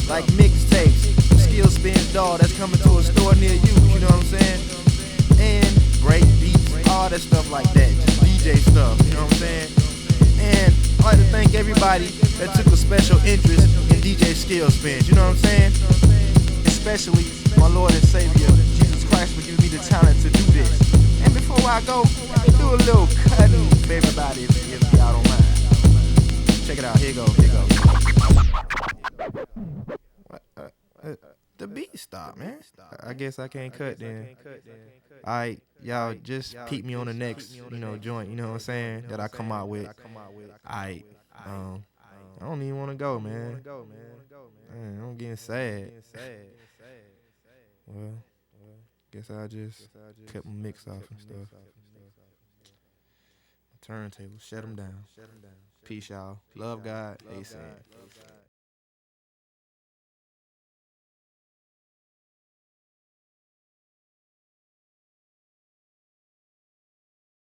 like mixtapes, skill spins, dog, that's coming to a store near you, you know what I'm saying? And break beats, all that stuff like that, just DJ stuff, you know what I'm saying? And I'd like to thank everybody that took a special interest in DJ skill spins, you know what I'm saying? Especially my Lord and Savior, Jesus Christ, for giving me the talent to do this. And before I go, let me do a little cutting for everybody if y'all don't mind. Check it out, here you go, here you go. What, the beat stopped, man. I guess I can't cut then. Alright, y'all just peep me on the next, joint, you know what I'm saying, that I come out with. Alright, I don't even want to go, man. Man, I'm getting sad. Well, guess I'll just cut my mix off and stuff. Turntable, shut them down. Peace, y'all. Love God. ASAP.